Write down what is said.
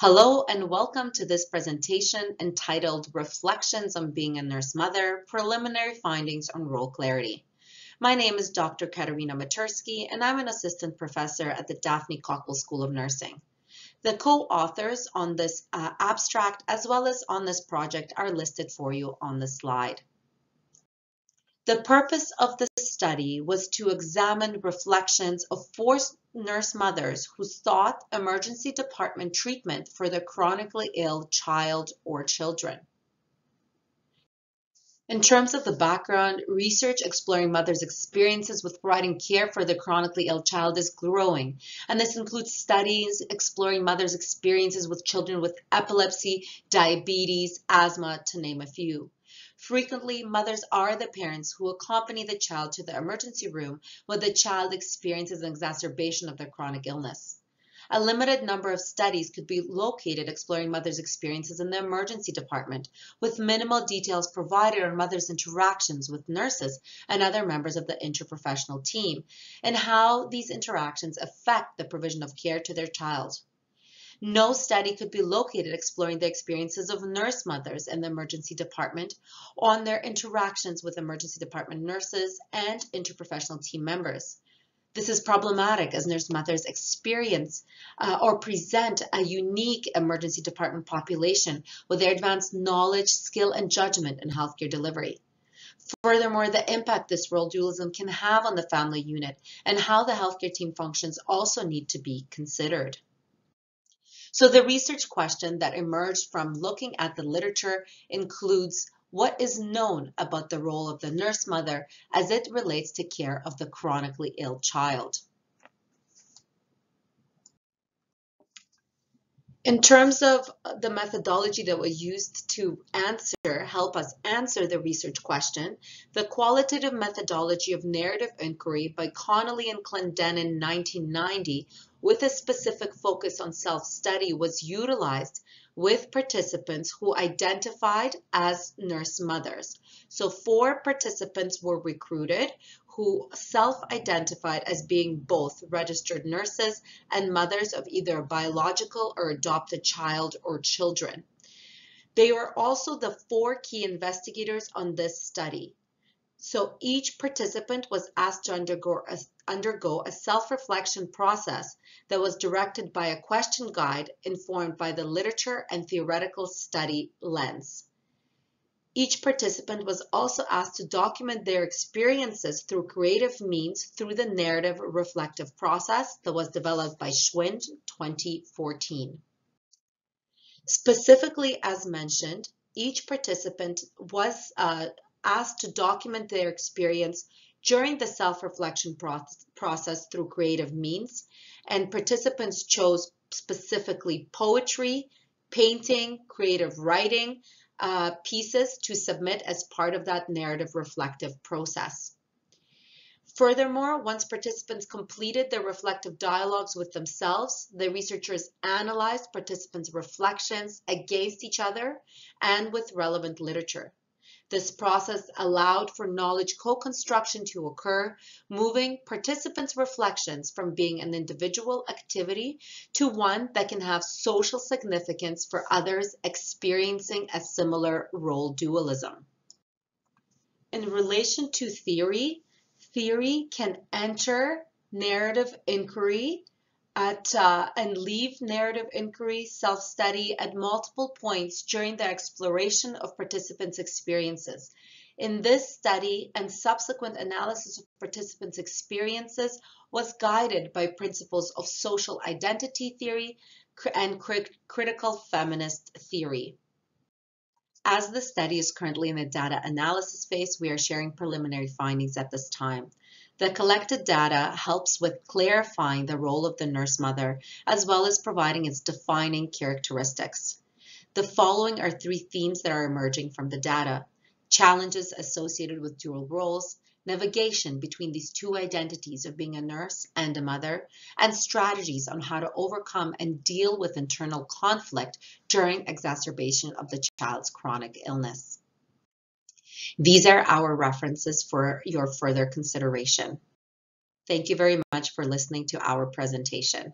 Hello and welcome to this presentation entitled Reflections on Being a Nurse Mother, Preliminary Findings on Role Clarity. My name is Dr. Kateryna Metersky and I'm an assistant professor at the Daphne Cockrell School of Nursing. The co-authors on this abstract as well as on this project are listed for you on the slide. The purpose of the study was to examine reflections of 4 nurse mothers who sought emergency department treatment for their chronically ill child or children. In terms of the background, research exploring mothers' experiences with providing care for their chronically ill child is growing, and this includes studies exploring mothers' experiences with children with epilepsy, diabetes, asthma, to name a few. Frequently, mothers are the parents who accompany the child to the emergency room when the child experiences an exacerbation of their chronic illness. A limited number of studies could be located exploring mothers' experiences in the emergency department, with minimal details provided on mothers' interactions with nurses and other members of the interprofessional team, and how these interactions affect the provision of care to their child. No study could be located exploring the experiences of nurse mothers in the emergency department on their interactions with emergency department nurses and interprofessional team members. This is problematic as nurse mothers experience or present a unique emergency department population with their advanced knowledge, skill, and judgment in healthcare delivery. Furthermore, the impact this role dualism can have on the family unit and how the healthcare team functions also need to be considered. So the research question that emerged from looking at the literature includes what is known about the role of the nurse mother as it relates to care of the chronically ill child. In terms of the methodology that was used to help us answer the research question, the qualitative methodology of narrative inquiry by Connolly and Clendenin in 1990 with a specific focus on self-study was utilized with participants who identified as nurse mothers. So 4 participants were recruited who self-identified as being both registered nurses and mothers of either a biological or adopted child or children. They were also the 4 key investigators on this study. So each participant was asked to undergo a self-reflection process that was directed by a question guide informed by the literature and theoretical study lens. Each participant was also asked to document their experiences through creative means through the narrative reflective process that was developed by Schwind 2014. Specifically, as mentioned, each participant was asked to document their experience during the self-reflection process through creative means, and participants chose specifically poetry, painting, creative writing, pieces to submit as part of that narrative reflective process. Furthermore, once participants completed their reflective dialogues with themselves, the researchers analyzed participants' reflections against each other and with relevant literature. This process allowed for knowledge co-construction to occur, moving participants' reflections from being an individual activity to one that can have social significance for others experiencing a similar role dualism. In relation to theory, theory can enter narrative inquiry and leave narrative inquiry self-study at multiple points during the exploration of participants' experiences. In this study and subsequent analysis of participants' experiences was guided by principles of social identity theory and critical feminist theory. As the study is currently in the data analysis phase, we are sharing preliminary findings at this time. The collected data helps with clarifying the role of the nurse mother, as well as providing its defining characteristics. The following are 3 themes that are emerging from the data: challenges associated with dual roles, navigation between these 2 identities of being a nurse and a mother, and strategies on how to overcome and deal with internal conflict during exacerbation of the child's chronic illness. These are our references for your further consideration. Thank you very much for listening to our presentation.